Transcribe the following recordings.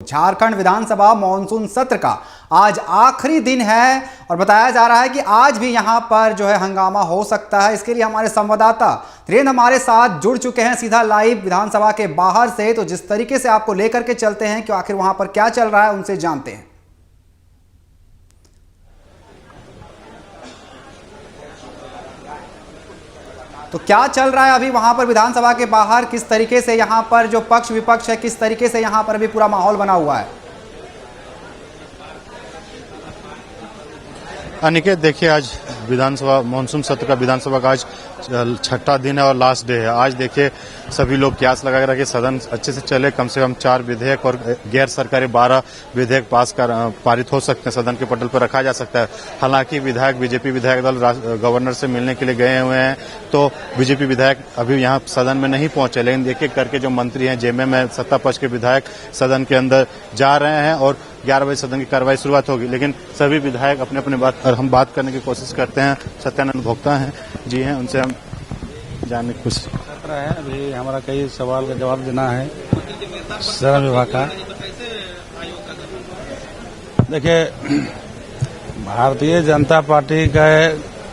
झारखंड विधानसभा monsoon सत्र का आज आखिरी दिन है और बताया जा रहा है कि आज भी यहां पर जो है हंगामा हो सकता है। इसके लिए हमारे संवाददाता वीरेंद्र हमारे साथ जुड़ चुके हैं सीधा लाइव विधानसभा के बाहर से। तो जिस तरीके से आपको लेकर के चलते हैं कि आखिर वहां पर क्या चल रहा है उनसे जानते हैं। तो क्या चल रहा है अभी वहां पर विधानसभा के बाहर, किस तरीके से यहां पर जो पक्ष विपक्ष है, किस तरीके से यहां पर अभी पूरा माहौल बना हुआ है? अनिकेत, देखिए आज विधानसभा मानसून सत्र का विधानसभा का आज छठा दिन है और लास्ट डे है। आज देखिए सभी लोग क्यास लगा रहे कि सदन अच्छे से चले, कम से कम 4 विधेयक और गैर सरकारी 12 विधेयक पारित हो सकते हैं, सदन के पटल पर रखा जा सकता है। हालांकि विधायक बीजेपी विधायक दल गवर्नर से मिलने के लिए गए हुए हैं, तो बीजेपी विधायक अभी यहाँ सदन में नहीं पहुंचे, लेकिन एक एक करके जो मंत्री हैं जेएमएम में सत्ता पक्ष के विधायक सदन के अंदर जा रहे हैं और 11 बजे सदन की कार्रवाई शुरुआत होगी। लेकिन सभी विधायक अपने अपने हम बात करने की कोशिश करते हैं। सत्यानंद भोक्ता हैं जी हैं, उनसे हम जानने की कोशिश कर रहे हैं। अभी हमारा कई सवाल का जवाब देना है श्रम विभाग का। देखिए, भारतीय जनता पार्टी का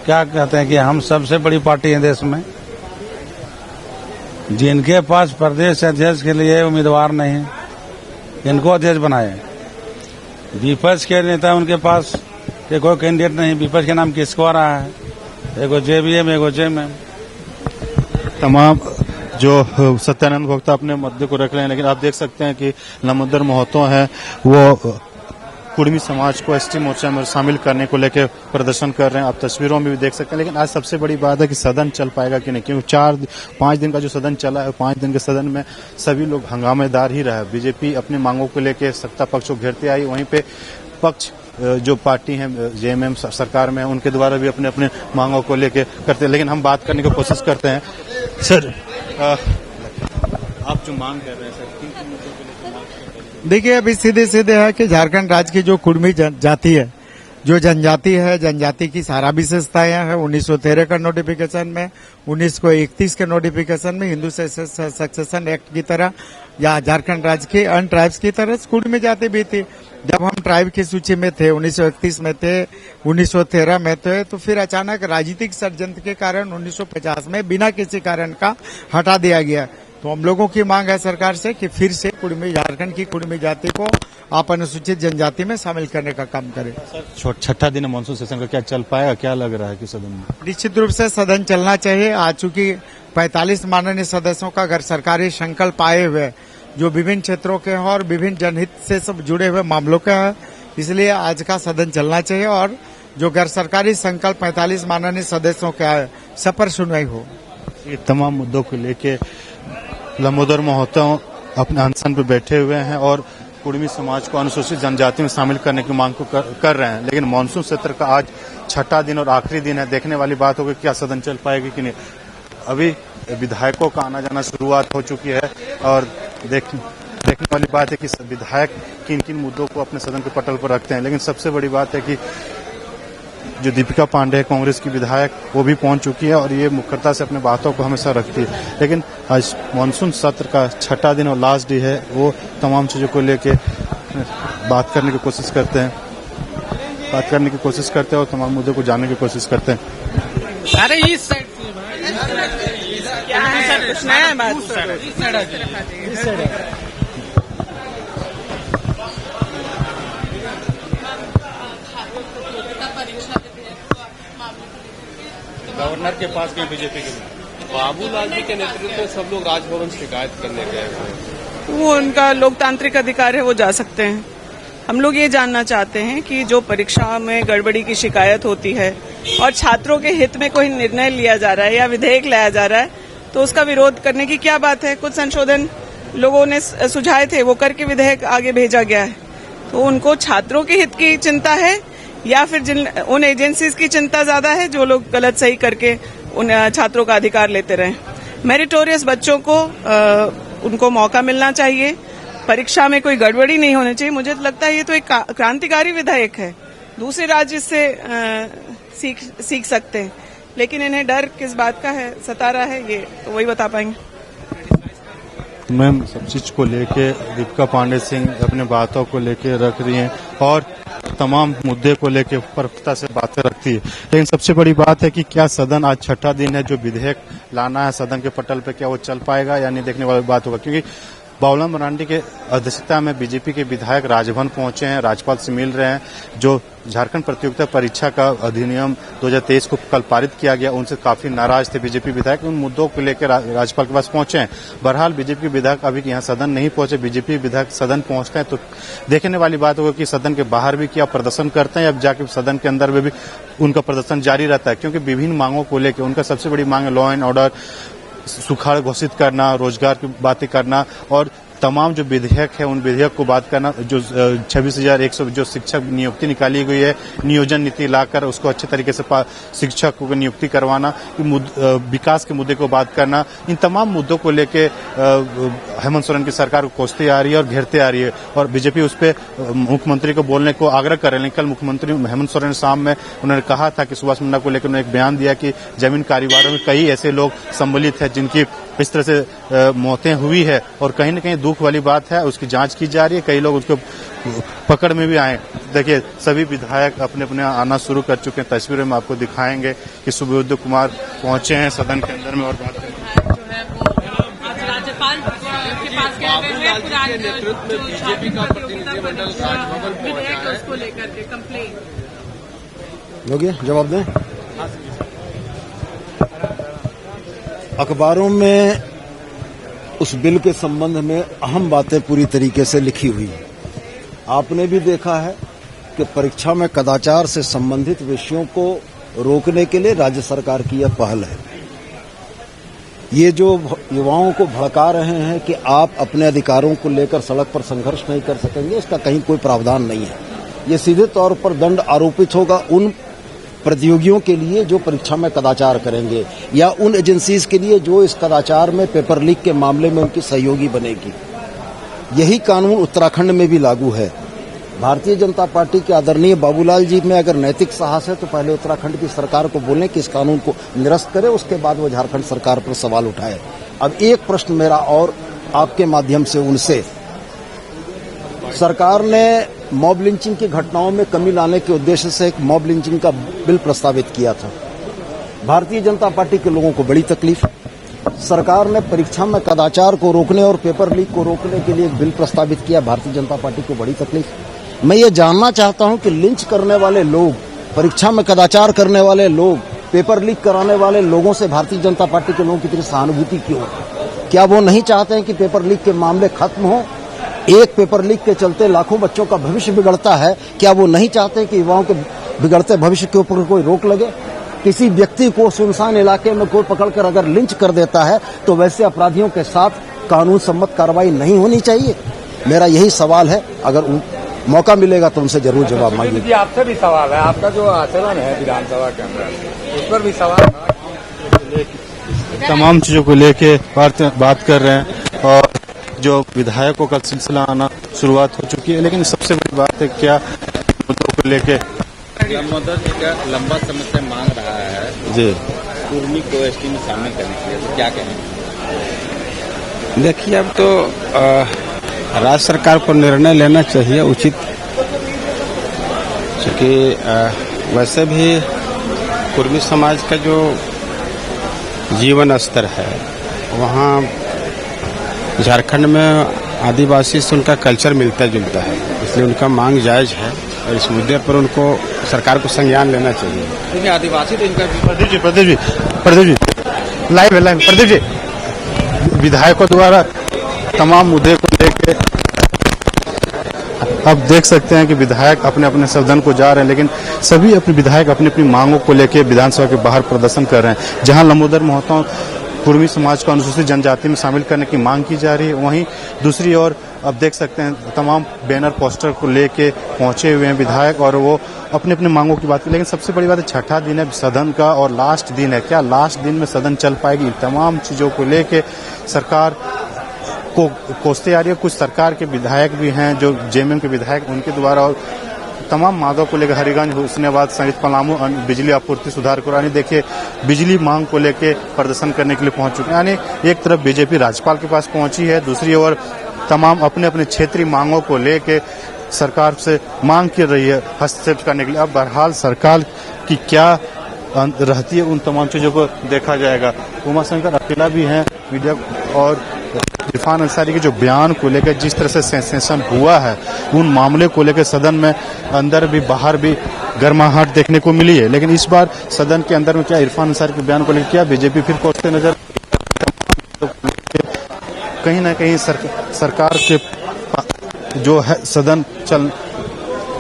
क्या कहते हैं कि हम सबसे बड़ी पार्टी है देश में, जिनके पास प्रदेश अध्यक्ष के लिए उम्मीदवार नहीं है, इनको अध्यक्ष बनाए। विपक्ष के नेता उनके पास के कोई कैंडिडेट नहीं। विपक्ष के नाम किसको आ रहा है? एगो जेबीएम, एगो जेएमएम। तमाम जो सत्यानंद भोक्ता अपने मुद्दे को रख रहे हैं, लेकिन आप देख सकते हैं कि दामोदर महतो हैं, वो कुर्मी समाज को एसटी मोर्चा में शामिल करने को लेकर प्रदर्शन कर रहे हैं। आप तस्वीरों में भी देख सकते हैं। लेकिन आज सबसे बड़ी बात है कि सदन चल पाएगा कि नहीं, क्योंकि 5 दिन का जो सदन चला है, 5 दिन के सदन में सभी लोग हंगामेदार ही रहे। बीजेपी अपनी मांगों को लेकर सत्ता पक्ष को घेरते आई, वहीं पे पक्ष जो पार्टी है जेएमएम सरकार में, उनके द्वारा भी अपने अपने मांगों को लेकर करते हैं। लेकिन हम बात करने की कोशिश करते हैं। सर, आप जो मांग कर रहे हैं सर, किन मुद्दों को लेकर मांग कर रहे हैं? देखिए, अभी सीधे सीधे है कि झारखंड राज्य की जो कुर्मी जाति है, जो जनजाति है, जनजाति की सारा विशेषताएं हैं। 1913 का नोटिफिकेशन में, 1931 के नोटिफिकेशन में हिंदू सक्सेशन एक्ट की तरह या झारखंड राज्य के अन्य ट्राइब्स की तरह कुर्मी जाति भी थी। जब हम ट्राइब की सूची में थे, 1931 में थे, 1913 में थे, तो फिर अचानक राजनीतिक षड्यंत्र के कारण 1950 में बिना किसी कारण का हटा दिया गया। तो हम लोगों की मांग है सरकार से कि फिर से झारखंड की कुर्मी जाति को आप अनुसूचित जनजाति में शामिल करने का काम करें। छठा दिन मानसून सेशन का क्या चल पाएगा, क्या लग रहा है कि सदन में? निश्चित रूप से सदन चलना चाहिए। आज चूंकि 45 माननीय सदस्यों का गैर सरकारी संकल्प आए हुए, जो विभिन्न क्षेत्रों के हैं और विभिन्न जनहित से सब जुड़े हुए मामलों के हैं, इसलिए आज का सदन चलना चाहिए और जो गैर सरकारी संकल्प 45 माननीय सदस्यों का है, सब पर सुनवाई हो। ये तमाम मुद्दों को लेके दामोदर महतो अपने अनशन पर बैठे हुए हैं और कुर्मी समाज को अनुसूचित जनजाति में शामिल करने की मांग को कर रहे हैं। लेकिन मानसून सत्र का आज छठा दिन और आखिरी दिन है। देखने वाली बात होगी क्या सदन चल पाएगी कि नहीं। अभी विधायकों का आना जाना शुरुआत हो चुकी है और देखने वाली बात है कि विधायक किन किन मुद्दों को अपने सदन के पटल पर रखते हैं। लेकिन सबसे बड़ी बात है कि जो दीपिका पांडे कांग्रेस की विधायक, वो भी पहुंच चुकी है और ये मुखरता से अपने बातों को हमेशा रखती है। लेकिन आज मानसून सत्र का छठा दिन और लास्ट डे है, वो तमाम चीजों को लेके बात करने की कोशिश करते हैं और तमाम मुद्दों को जानने की कोशिश करते हैं। अरे इस साइड क्या है, कुछ नया बात गवर्नर के पास गए बीजेपी के बाबूलाल जी के नेतृत्व में सब लोग राजभवन शिकायत करने गए हैं। वो उनका लोकतांत्रिक अधिकार है, वो जा सकते हैं। हम लोग ये जानना चाहते हैं कि जो परीक्षा में गड़बड़ी की शिकायत होती है और छात्रों के हित में कोई निर्णय लिया जा रहा है या विधेयक लाया जा रहा है, तो उसका विरोध करने की क्या बात है। कुछ संशोधन लोगों ने सुझाए थे, वो करके विधेयक आगे भेजा गया है। तो उनको छात्रों के हित की चिंता है या फिर उन एजेंसीज की चिंता ज्यादा है जो लोग गलत सही करके उन छात्रों का अधिकार लेते रहे। मेरिटोरियस बच्चों को उनको मौका मिलना चाहिए, परीक्षा में कोई गड़बड़ी नहीं होनी चाहिए। मुझे तो लगता है ये तो एक क्रांतिकारी विधेयक है, दूसरे राज्य इससे सीख सकते हैं। लेकिन इन्हें डर किस बात का है, सता रहा है, ये तो वही बता पाएंगे। मैम सब चीज को लेके दीपिका पांडे सिंह अपने बातों को लेके रख रही हैं और तमाम मुद्दे को लेके प्रखरता से बातें रखती है। लेकिन सबसे बड़ी बात है कि क्या सदन आज छठा दिन है जो विधेयक लाना है सदन के पटल पे, क्या वो चल पाएगा या नहीं, देखने वाली बात होगा। क्योंकि बाबूलाल मरांडी के अध्यक्षता में बीजेपी के विधायक राजभवन पहुंचे हैं, राज्यपाल से मिल रहे हैं। जो झारखंड प्रतियोगिता परीक्षा का अधिनियम 2023 को कल पारित किया गया, उनसे काफी नाराज थे बीजेपी विधायक, उन मुद्दों को लेकर राज्यपाल के पास पहुंचे हैं। बहरहाल बीजेपी विधायक अभी यहाँ सदन नहीं पहुंचे, बीजेपी विधायक सदन पहुंचते हैं तो देखने वाली बात होगी कि सदन के बाहर भी क्या प्रदर्शन करते हैं या जाके सदन के अंदर में भी उनका प्रदर्शन जारी रहता है। क्योंकि विभिन्न मांगों को लेकर उनका सबसे बड़ी मांग है लॉ एंड ऑर्डर, सुखाड़ घोषित करना, रोजगार की बातें करना और तमाम जो विधेयक है उन विधेयक को बात करना। जो 26,100 जो शिक्षक नियुक्ति निकाली गई है, नियोजन नीति लाकर उसको अच्छे तरीके से शिक्षकों की नियुक्ति करवाना, विकास के मुद्दे को बात करना, इन तमाम मुद्दों को लेके हेमंत सोरेन की सरकार को कोसते आ रही है और घेरते आ रही है। और बीजेपी उस पर मुख्यमंत्री को बोलने को आग्रह कर रहे हैं। कल मुख्यमंत्री हेमंत सोरेन शाम में उन्होंने कहा था कि सुभाष मुंडा को लेकर उन्होंने एक बयान दिया कि जमीन कारोबारों में कई ऐसे लोग सम्मिलित हैं जिनकी इस तरह से मौतें हुई है और कहीं न कहीं दुख वाली बात है, उसकी जांच की जा रही है। कई लोग उसको पकड़ में भी आए। देखिए सभी विधायक अपने अपने आना शुरू कर चुके हैं। तस्वीरें में आपको दिखाएंगे कि सुबोध कुमार पहुंचे हैं सदन के अंदर में और बात राज्यपाल के पास गए हैं, नेतृत्व में बीजेपी का प्रतिनिधिमंडल राजभवन पहुंचा है उसको लेकर के कंप्लेन। लोगे जवाब दें। अखबारों में उस बिल के संबंध में अहम बातें पूरी तरीके से लिखी हुई है। आपने भी देखा है कि परीक्षा में कदाचार से संबंधित विषयों को रोकने के लिए राज्य सरकार की यह पहल है। ये जो युवाओं को भड़का रहे हैं कि आप अपने अधिकारों को लेकर सड़क पर संघर्ष नहीं कर सकेंगे, इसका कहीं कोई प्रावधान नहीं है। ये सीधे तौर पर दंड आरोपित होगा उन प्रतियोगियों के लिए जो परीक्षा में कदाचार करेंगे या उन एजेंसीज के लिए जो इस कदाचार में पेपर लीक के मामले में उनकी सहयोगी बनेगी। यही कानून उत्तराखंड में भी लागू है। भारतीय जनता पार्टी के आदरणीय बाबूलाल जी में अगर नैतिक साहस है तो पहले उत्तराखंड की सरकार को बोलें कि इस कानून को निरस्त करे, उसके बाद वो झारखंड सरकार पर सवाल उठाए। अब एक प्रश्न मेरा और आपके माध्यम से उनसे, सरकार ने मॉब लिंचिंग की घटनाओं में कमी लाने के उद्देश्य से एक मॉब लिंचिंग का बिल प्रस्तावित किया था। भारतीय जनता पार्टी के लोगों को बड़ी तकलीफ। सरकार ने परीक्षा में कदाचार को रोकने और पेपर लीक को रोकने के लिए एक बिल प्रस्तावित किया, भारतीय जनता पार्टी को बड़ी तकलीफ। मैं ये जानना चाहता हूं कि लिंच करने वाले लोग, परीक्षा में कदाचार करने वाले लोग, पेपर लीक कराने वाले लोगों से भारतीय जनता पार्टी के लोगों की इतनी सहानुभूति क्यों? क्या वो नहीं चाहते हैं कि पेपर लीक के मामले खत्म हो? एक पेपर लीक के चलते लाखों बच्चों का भविष्य बिगड़ता है। क्या वो नहीं चाहते कि युवाओं के बिगड़ते भविष्य के ऊपर कोई रोक लगे? किसी व्यक्ति को सुनसान इलाके में कोई पकड़कर अगर लिंच कर देता है तो वैसे अपराधियों के साथ कानून सम्मत कार्रवाई नहीं होनी चाहिए? मेरा यही सवाल है। अगर मौका मिलेगा तो उनसे जरूर जवाब मांगिए। आपसे भी सवाल है, आपका जो आचरण है विधानसभा के अंदर, उस पर भी सवाल तमाम चीजों को लेके बात कर रहे हैं और जो विधायकों का सिलसिला आना शुरुआत हो चुकी है। लेकिन सबसे बड़ी बात है क्या मुद्दों को लेके दामोदर जी का लंबा समय से मांग रहा है जी कुर्मी को एसटी में शामिल करने के लिए, तो क्या कहेंगे? देखिए, अब तो राज्य सरकार को निर्णय लेना चाहिए उचित, क्योंकि वैसे भी कुर्मी समाज का जो जीवन स्तर है वहाँ झारखंड में आदिवासी से उनका कल्चर मिलता जुलता है, इसलिए उनका मांग जायज है और इस मुद्दे पर उनको सरकार को संज्ञान लेना चाहिए। क्योंकि आदिवासी तो इनका प्रदीप जी लाइव प्रदीप जी, विधायकों द्वारा तमाम मुद्दे को लेके अब देख सकते हैं कि विधायक अपने अपने सदन को जा रहे हैं, लेकिन सभी अपने विधायक अपनी अपनी मांगों को लेकर विधानसभा के बाहर प्रदर्शन कर रहे हैं। जहां लंबोदर महतो कुर्मी समाज को अनुसूचित जनजाति में शामिल करने की मांग की जा रही है, वहीं दूसरी ओर अब देख सकते हैं तमाम बैनर पोस्टर को लेके पहुंचे हुए हैं विधायक और वो अपने अपने मांगों की बात की। लेकिन सबसे बड़ी बात है छठा दिन है सदन का और लास्ट दिन है। क्या लास्ट दिन में सदन चल पाएगी? तमाम चीजों को लेके सरकार को कोसते आ रही है। कुछ सरकार के विधायक भी हैं जो जेएमएम के विधायक, उनके द्वारा और तमाम मांगों को लेकर हरिगंज, हुस्नाबाद सहित पलामू बिजली आपूर्ति सुधार को यानी देखिए बिजली मांग को लेकर प्रदर्शन करने के लिए पहुंच चुके हैं। यानी एक तरफ बीजेपी राज्यपाल के पास पहुंची है, दूसरी ओर तमाम अपने अपने क्षेत्रीय मांगों को लेकर सरकार से मांग कर रही है हस्तक्षेप करने के लिए। अब बहरहाल सरकार की क्या रहती है उन तमाम चीजों को देखा जाएगा। उमाशंकर अकेला भी हैं मीडिया और इरफान अंसारी के जो बयान को लेकर जिस तरह से सेंसेशन हुआ है उन मामले को लेकर सदन में अंदर भी बाहर भी गर्माहट देखने को मिली है। लेकिन इस बार सदन के अंदर में क्या इरफान अंसारी के बयान को लेकर क्या बीजेपी फिर कोसते नजर कहीं ना कहीं सरकार के जो है सदन चल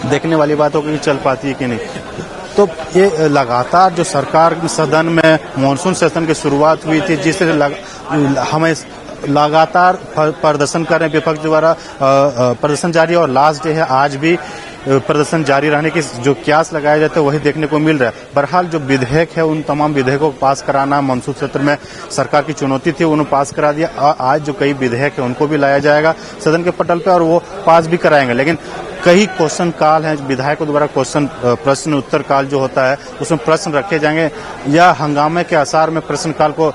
देखने वाली बातों की चल पाती है कि नहीं। तो ये लगातार जो सरकार सदन में मानसून सेशन की शुरुआत हुई थी जिस हमें लगातार प्रदर्शन कर रहे हैं विपक्ष द्वारा प्रदर्शन जारी और लास्ट डे है आज भी प्रदर्शन जारी रहने की जो क्यास लगाया जाता है वही देखने को मिल रहा है। बहरहाल जो विधेयक है उन तमाम विधेयकों को पास कराना मानसून सत्र में सरकार की चुनौती थी, उन्होंने पास करा दिया। आज जो कई विधेयक है उनको भी लाया जाएगा सदन के पटल पे और वो पास भी कराएंगे। लेकिन कई क्वेश्चन काल हैं विधायकों द्वारा प्रश्न उत्तर काल जो होता है उसमें प्रश्न रखे जाएंगे या हंगामे के आसार में प्रश्न काल को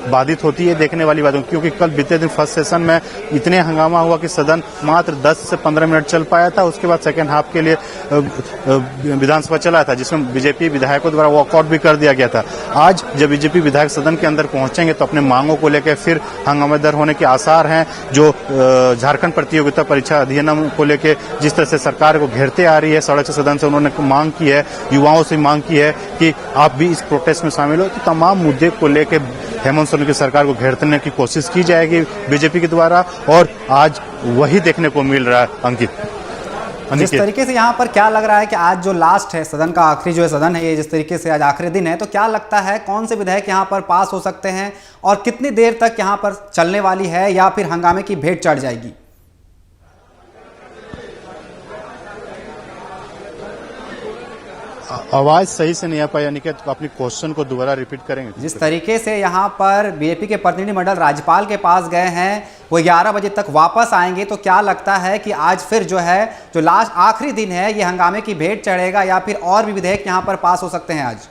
बाधित होती है देखने वाली बात, क्योंकि कल बीते दिन फर्स्ट सेशन में इतने हंगामा हुआ कि सदन मात्र 10 से 15 मिनट चल पाया था। उसके बाद सेकेंड हाफ के लिए विधानसभा चला था जिसमें बीजेपी विधायकों द्वारा वॉकआउट भी कर दिया गया था। आज जब बीजेपी विधायक सदन के अंदर पहुंचेंगे तो अपने मांगों को लेकर फिर हंगामेदार होने के आसार हैं। जो झारखंड प्रतियोगिता परीक्षा अधिनियम को लेकर जिस तरह से सरकार को घेरते आ रही है सड़क से सदन से उन्होंने मांग की है, युवाओं से मांग की है कि आप भी इस प्रोटेस्ट में शामिल हो। तो तमाम मुद्दे को लेकर हेमंत सोरेन की सरकार को घेरने की कोशिश की जाएगी बीजेपी के द्वारा और आज वही देखने को मिल रहा है। अंकित, जिस तरीके से यहाँ पर क्या लग रहा है कि आज जो लास्ट है सदन का आखिरी जो है सदन है ये जिस तरीके से आज आखिरी दिन है तो क्या लगता है कौन से विधेयक यहाँ पर पास हो सकते हैं और कितनी देर तक यहाँ पर चलने वाली है या फिर हंगामे की भेंट चढ़ जाएगी? आवाज सही से नहीं आ पाई यानी कि अपनी क्वेश्चन को दोबारा रिपीट करेंगे। जिस तरीके से यहाँ पर बीजेपी के प्रतिनिधिमंडल राज्यपाल के पास गए हैं वो 11 बजे तक वापस आएंगे तो क्या लगता है कि आज फिर जो है जो लास्ट आखिरी दिन है ये हंगामे की भेंट चढ़ेगा या फिर और भी विधेयक यहाँ पर पास हो सकते हैं आज?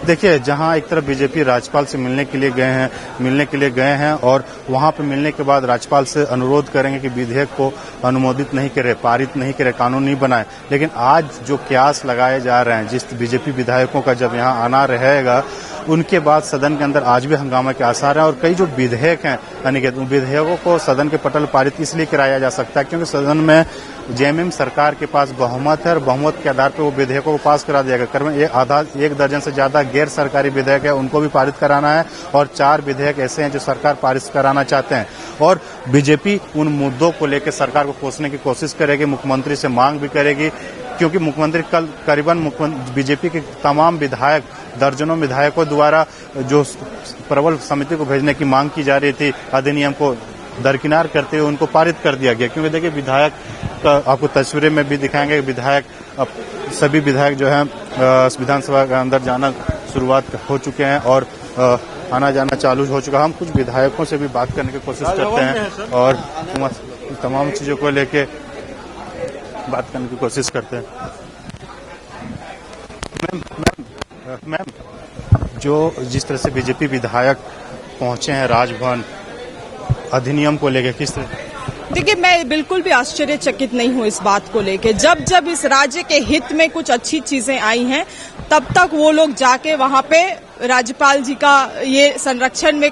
देखिए जहां एक तरफ बीजेपी राज्यपाल से मिलने के लिए गए हैं और वहां पे मिलने के बाद राज्यपाल से अनुरोध करेंगे कि विधेयक को अनुमोदित नहीं करे, पारित नहीं करे, कानून नहीं बनाए। लेकिन आज जो क्यास लगाए जा रहे हैं जिस बीजेपी विधायकों का जब यहां आना रहेगा उनके बाद सदन के अंदर आज भी हंगामा के आसार हैं और कई जो विधेयक हैं अनिकेत विधेयकों को सदन के पटल पारित इसलिए कराया जा सकता है क्योंकि सदन में जेएमएम सरकार के पास बहुमत है और बहुमत के आधार पर वो विधेयकों को पास करा दिया गया। एक दर्जन से ज्यादा गैर सरकारी विधेयक है उनको भी पारित कराना है और 4 विधेयक ऐसे हैं जो सरकार पारित कराना चाहते हैं और बीजेपी उन मुद्दों को लेकर सरकार को कोसने की कोशिश करेगी, मुख्यमंत्री से मांग भी करेगी क्योंकि मुख्यमंत्री कल करीबन बीजेपी के तमाम विधायक दर्जनों विधायकों द्वारा जो प्रबल समिति को भेजने की मांग की जा रही थी अधिनियम को दरकिनार करते हुए उनको पारित कर दिया गया। क्योंकि देखिए विधायक आपको तस्वीरें में भी दिखाएंगे विधायक सभी विधायक जो है विधानसभा के अंदर जाना शुरुआत हो चुके हैं और आना जाना चालू हो चुका है। हम कुछ विधायकों से भी बात करने की कोशिश करते हैं और तमाम चीजों को लेके बात करने की कोशिश करते हैं। मैम जो जिस तरह से बीजेपी विधायक पहुंचे हैं राजभवन अधिनियम को लेकर किस तरह? देखिए मैं बिल्कुल भी आश्चर्यचकित नहीं हूं इस बात को लेके। जब जब इस राज्य के हित में कुछ अच्छी चीजें आई हैं तब तक वो लोग जाके वहां पे राज्यपाल जी का ये संरक्षण में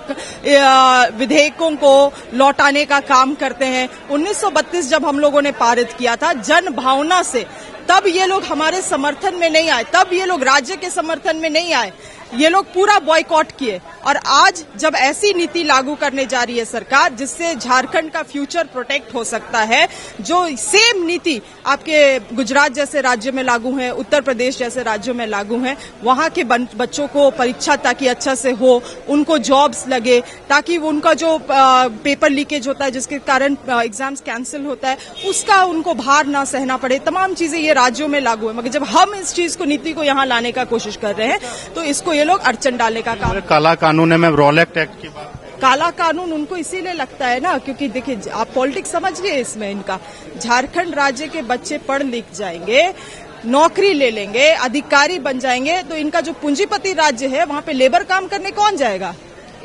विधेयकों को लौटाने का काम करते हैं। 1932 जब हम लोगों ने पारित किया था जन भावना से, तब ये लोग हमारे समर्थन में नहीं आए, तब ये लोग राज्य के समर्थन में नहीं आए, ये लोग पूरा बॉयकॉट किए। और आज जब ऐसी नीति लागू करने जा रही है सरकार जिससे झारखंड का फ्यूचर प्रोटेक्ट हो सकता है, जो सेम नीति आपके गुजरात जैसे राज्य में लागू है, उत्तर प्रदेश जैसे राज्यों में लागू है, वहां के बच्चों को परीक्षा ताकि अच्छा से हो, उनको जॉब्स लगे, ताकि उनका जो पेपर लीकेज होता है जिसके कारण एग्जाम्स कैंसिल होता है उसका उनको भार ना सहना पड़े, तमाम चीजें ये राज्यों में लागू है। मगर जब हम इस चीज को नीति को यहाँ लाने का कोशिश कर रहे हैं तो इसको ये लोग अड़चन डालने का काम। काला कानून है, मैं रॉल एक्ट की बात काला कानून उनको इसीलिए लगता है ना, क्योंकि देखिए आप पॉलिटिक्स समझिए इसमें इनका। झारखंड राज्य के बच्चे पढ़ लिख जाएंगे, नौकरी ले लेंगे, अधिकारी बन जाएंगे, तो इनका जो पूंजीपति राज्य है वहां पे लेबर काम करने कौन जाएगा?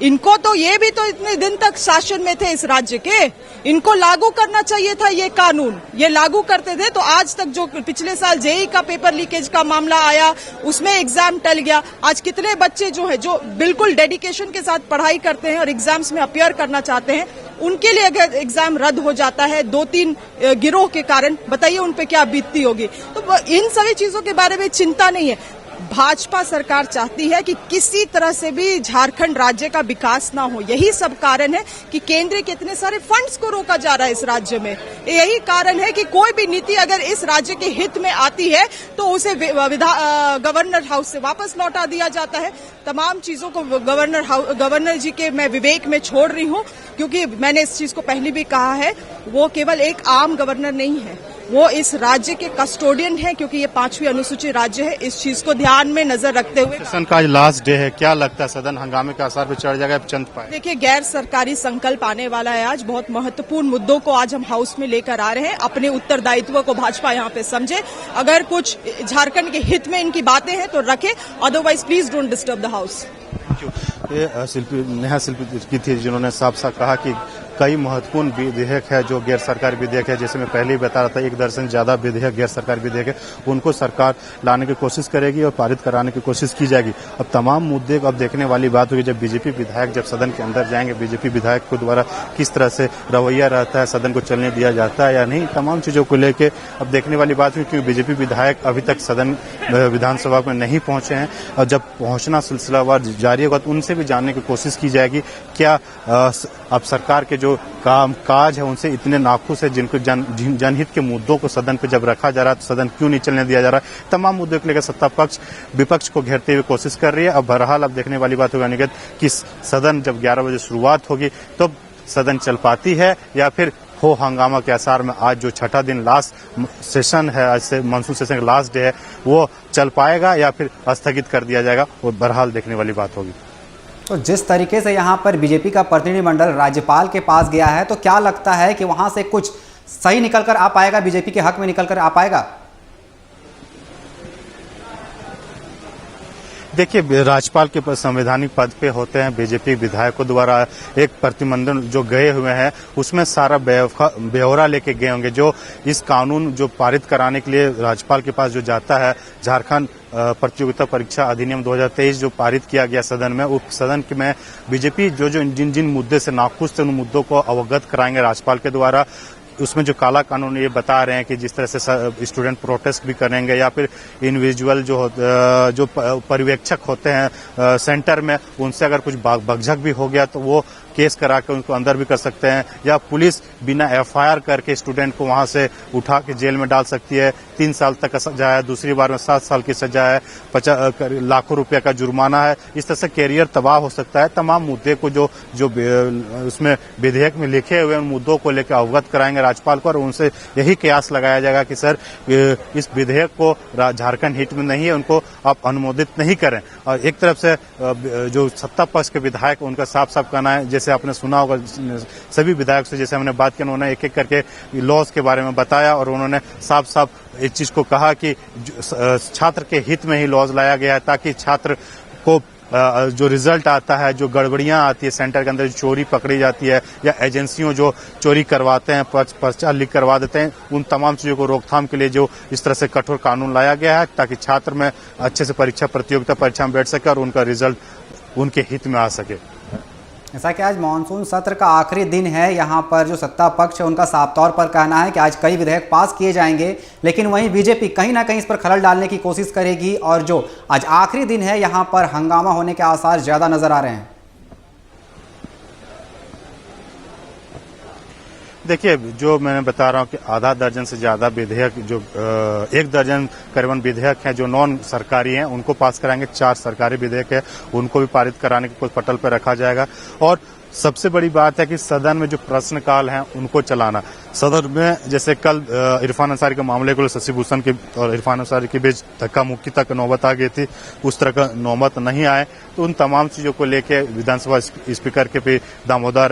इनको तो ये भी तो इतने दिन तक शासन में थे इस राज्य के, इनको लागू करना चाहिए था ये कानून। ये लागू करते थे तो आज तक जो पिछले साल जेईई का पेपर लीकेज का मामला आया उसमें एग्जाम टल गया। आज कितने बच्चे जो है जो बिल्कुल डेडिकेशन के साथ पढ़ाई करते हैं और एग्जाम्स में अपीयर करना चाहते हैं, उनके लिए अगर एग्जाम रद्द हो जाता है 2-3 गिरोह के कारण, बताइए उन पे क्या बीतती होगी। तो इन सभी चीजों के बारे में चिंता नहीं है। भाजपा सरकार चाहती है कि किसी तरह से भी झारखंड राज्य का विकास ना हो। यही सब कारण है कि केंद्र के इतने सारे फंड्स को रोका जा रहा है इस राज्य में। यही कारण है कि कोई भी नीति अगर इस राज्य के हित में आती है तो उसे गवर्नर हाउस से वापस लौटा दिया जाता है। तमाम चीजों को गवर्नर जी के मैं विवेक में छोड़ रही हूं, क्योंकि मैंने इस चीज को पहले भी कहा है, वो केवल एक आम गवर्नर नहीं है, वो इस राज्य के कस्टोडियन है, क्योंकि ये 5वीं अनुसूची राज्य है। इस चीज को ध्यान में नजर रखते हुए सदन का आज लास्ट डे है, क्या लगता है सदन हंगामे के आसार पर चढ़ जाएगा, चंद पाए? देखिए, गैर सरकारी संकल्प आने वाला है आज। बहुत महत्वपूर्ण मुद्दों को आज हम हाउस में लेकर आ रहे हैं। अपने उत्तरदायित्व को भाजपा यहाँ पे समझे। अगर कुछ झारखंड के हित में इनकी बातें हैं तो रखे, otherwise please don't disturb the house. ये नेहा शिल्पी की थी जिन्होंने साफ साफ कहा कि कई महत्वपूर्ण विधेयक है जो गैर सरकारी विधेयक है, जैसे मैं पहले ही बता रहा था 1 दर्जन से ज्यादा विधेयक गैर सरकारी विधेयक है, उनको सरकार लाने की कोशिश करेगी और पारित कराने की कोशिश की जाएगी। अब तमाम मुद्दे अब देखने वाली बात होगी जब बीजेपी विधायक जब सदन के अंदर जाएंगे, बीजेपी विधायक को द्वारा किस तरह से रवैया रहता है, सदन को चलने दिया जाता है या नहीं, तमाम चीजों को लेकर अब देखने वाली बात हुई, क्योंकि बीजेपी विधायक अभी तक सदन विधानसभा में नहीं पहुंचे हैं और जब पहुंचना सिलसिलावार जारी होगा तो उनसे भी जानने की कोशिश की जाएगी क्या अब सरकार के जो काम काज है उनसे इतने नाखुश है, जिनको जनहित के मुद्दों को सदन पे जब रखा जा रहा है तो सदन क्यों नहीं चलने दिया जा रहा है। तमाम मुद्दों को लेकर सत्ता पक्ष विपक्ष को घेरते हुए कोशिश कर रही है। अब बहरहाल अब देखने वाली बात होगी अनिकेत कि सदन जब 11 बजे शुरुआत होगी तो सदन चल पाती है या फिर हो हंगामा के आसार में आज जो छठा दिन लास्ट सेशन है, आज से मानसून सेशन का लास्ट डे है, वो चल पाएगा या फिर स्थगित कर दिया जाएगा, वो बहरहाल देखने वाली बात होगी। तो जिस तरीके से यहाँ पर बीजेपी का प्रतिनिधिमंडल राज्यपाल के पास गया है, तो क्या लगता है कि वहां से कुछ सही निकल कर आ पाएगा, बीजेपी के हक में निकल कर आ पाएगा? देखिए, राज्यपाल के संवैधानिक पद पे होते हैं बीजेपी विधायकों द्वारा एक प्रतिनिधिमंडल जो गए हुए हैं, उसमें सारा ब्यौरा लेके गए होंगे। जो इस कानून जो पारित कराने के लिए राज्यपाल के पास जो जाता है, झारखंड प्रतियोगिता परीक्षा अधिनियम 2023 जो पारित किया गया सदन में, उस सदन में बीजेपी जो जिन मुद्दे से नाखुश थे उन मुद्दों को अवगत कराएंगे राज्यपाल के द्वारा। उसमें जो काला कानून ये बता रहे हैं कि जिस तरह से स्टूडेंट प्रोटेस्ट भी करेंगे या फिर इंडिविजुअल जो पर्यवेक्षक होते हैं सेंटर में, उनसे अगर कुछ बकझक भी हो गया तो वो केस करा के उनको अंदर भी कर सकते हैं, या पुलिस बिना एफआईआर करके स्टूडेंट को वहां से उठा के जेल में डाल सकती है। 3 साल तक का सजा है, दूसरी बार में 7 साल की सजा है, 50 लाखों रुपए का जुर्माना है। इस तरह से कैरियर तबाह हो सकता है। तमाम मुद्दे को जो उसमें विधेयक में लिखे हुए उन मुद्दों को लेकर अवगत कराएंगे राज्यपाल को और उनसे यही कयास लगाया जाएगा कि सर इस विधेयक को झारखंड हित में नहीं है, उनको आप अनुमोदित नहीं करें। और एक तरफ से जो सत्ता पक्ष के विधायक उनका साफ साफ कहना है, जैसे आपने सुना होगा सभी विधायक से जैसे हमने बात की, उन्होंने एक एक करके लॉज के बारे में बताया और उन्होंने साफ साफ एक चीज को कहा कि छात्र के हित में ही लॉज लाया गया है, ताकि छात्र को जो रिजल्ट आता है, जो गड़बड़ियां आती है सेंटर के अंदर, जो चोरी पकड़ी जाती है या एजेंसियों जो चोरी करवाते हैं, पर्चा लीक करवा देते हैं, उन तमाम चीजों को रोकथाम के लिए जो इस तरह से कठोर कानून लाया गया है, ताकि छात्र में अच्छे से प्रतियोगिता परीक्षा में बैठ सके और उनका रिजल्ट उनके हित में आ सके। ऐसा कि आज मानसून सत्र का आखिरी दिन है, यहाँ पर जो सत्ता पक्ष है उनका साफ तौर पर कहना है कि आज कई विधेयक पास किए जाएंगे, लेकिन वहीं बीजेपी कहीं ना कहीं इस पर खलल डालने की कोशिश करेगी और जो आज आखिरी दिन है यहाँ पर हंगामा होने के आसार ज्यादा नजर आ रहे हैं। देखिए, जो मैंने बता रहा हूँ कि आधा दर्जन से ज्यादा विधेयक, जो 1 दर्जन करीबन विधेयक हैं जो नॉन सरकारी हैं, उनको पास कराएंगे। 4 सरकारी विधेयक है उनको भी पारित कराने की कुछ पटल पर रखा जाएगा। और सबसे बड़ी बात है कि सदन में जो प्रश्नकाल हैं उनको चलाना। सदन में जैसे कल इरफान अंसारी के मामले को शशि भूषण के और इरफान अंसारी के बीच धक्का मुक्की तक नौबत आ गई थी, उस तरह का नौबत नहीं आए तो उन तमाम चीजों को लेके विधानसभा स्पीकर के भी दामोदर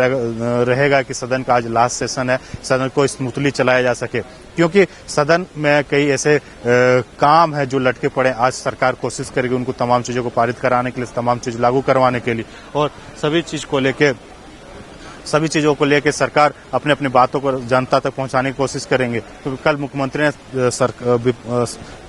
रहेगा कि सदन का आज लास्ट सेशन है, सदन को स्मूथली चलाया जा सके, क्योंकि सदन में कई ऐसे काम है जो लटके पड़े। आज सरकार कोशिश करेगी उनको तमाम चीजों को पारित कराने के लिए, तमाम चीज लागू करवाने के लिए, और सभी चीजों को लेके सरकार अपने अपनी बातों को जनता तक पहुंचाने की कोशिश करेंगे। क्योंकि कल मुख्यमंत्री ने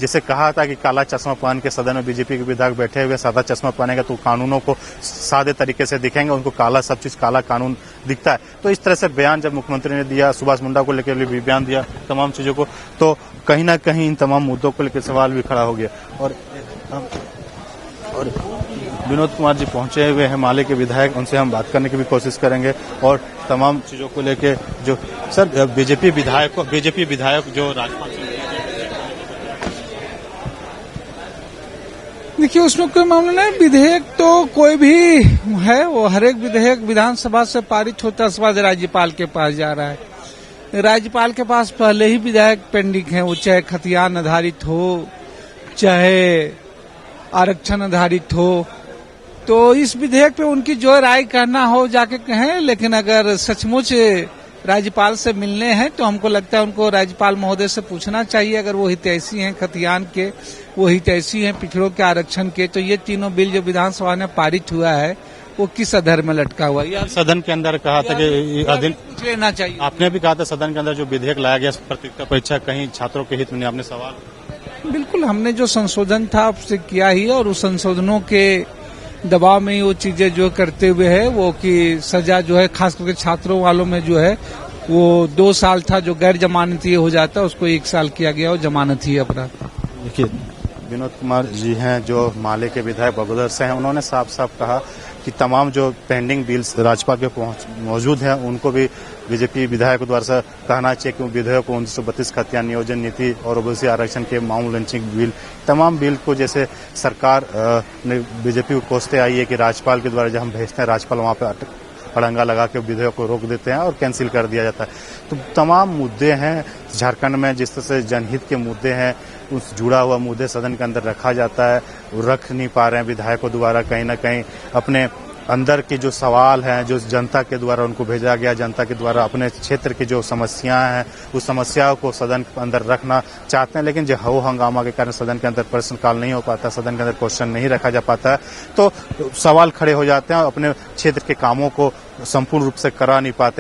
जैसे कहा था कि काला चश्मा पहन के सदन में बीजेपी के विधायक बैठे हुए, सादा चश्मा पहनेगा तो कानूनों को सादे तरीके से दिखेंगे, उनको काला, सब चीज काला कानून दिखता है। तो इस तरह से बयान जब मुख्यमंत्री ने दिया, सुभाष मुंडा को लेकर भी बयान दिया, तमाम चीजों को, तो कहीं ना कहीं इन तमाम मुद्दों को लेकर सवाल भी खड़ा हो गया। और विनोद कुमार जी पहुंचे हुए हैं, माले के विधायक, उनसे हम बात करने की भी कोशिश करेंगे और तमाम चीजों को लेके जो सर बीजेपी विधायक जो राज्यपाल, देखिए उसमें कोई मामला नहीं। विधेयक तो कोई भी है, वो हर एक विधेयक विधानसभा से पारित होता है, उसके बाद राज्यपाल के पास जा रहा है। राज्यपाल के पास पहले ही विधेयक पेंडिंग है, वो चाहे खतियान आधारित हो, चाहे आरक्षण आधारित हो। तो इस विधेयक पे उनकी जो राय कहना हो जाके कहें, लेकिन अगर सचमुच राज्यपाल से मिलने हैं तो हमको लगता है उनको राज्यपाल महोदय से पूछना चाहिए। अगर वो हितैषी हैं खतियान के, वो हितैषी हैं पिछड़ों के आरक्षण के, तो ये तीनों बिल जो विधानसभा में पारित हुआ है वो किस आधार में लटका हुआ है? सदन के अंदर कहा था कि पूछ लेना चाहिए। आपने भी कहा था सदन के अंदर जो विधेयक लाया गया प्रतियोगिता परीक्षा कहीं छात्रों के हित में नहीं, आपने सवाल। बिल्कुल, हमने जो संशोधन था उससे किया ही, और उस संशोधनों के दबाव में वो चीजें जो करते हुए है, वो कि सजा जो है खास करके छात्रों वालों में जो है वो 2 साल था, जो गैर जमानती हो जाता है उसको 1 साल किया गया और जमानती अपराध। देखिए विनोद कुमार जी हैं जो माले के विधायक बगोदर से हैं, उन्होंने साफ साफ कहा कि तमाम जो पेंडिंग बिल्स राज्यपाल के मौजूद हैं उनको भी बीजेपी विधायकों द्वारा से कहना चाहिए कि विधेयक को 1932 खतियान नियोजन नीति और ओबीसी आरक्षण के मामूल लॉन्चिंग बिल, तमाम बिल को जैसे सरकार ने बीजेपी को कोसते आई है कि राज्यपाल के द्वारा जब हम भेजते हैं राज्यपाल वहाँ पे अड़ंगा लगा के विधेयक को रोक देते हैं और कैंसिल कर दिया जाता है। तो तमाम मुद्दे हैं झारखंड में, जिस तरह से जनहित के मुद्दे हैं, उस जुड़ा हुआ मुद्दे सदन के अंदर रखा जाता है, रख नहीं पा रहे हैं विधायकों द्वारा। कहीं ना कहीं अपने अंदर के जो सवाल हैं, जो जनता के द्वारा उनको भेजा गया, जनता के द्वारा अपने क्षेत्र की जो समस्याएं हैं उस समस्याओं को सदन के अंदर रखना चाहते हैं, लेकिन जो हो हंगामा के कारण सदन के अंदर प्रश्नकाल नहीं हो पाता, सदन के अंदर क्वेश्चन नहीं रखा जा पाता है, तो सवाल खड़े हो जाते हैं और अपने क्षेत्र के कामों को संपूर्ण रूप से करा नहीं पाते।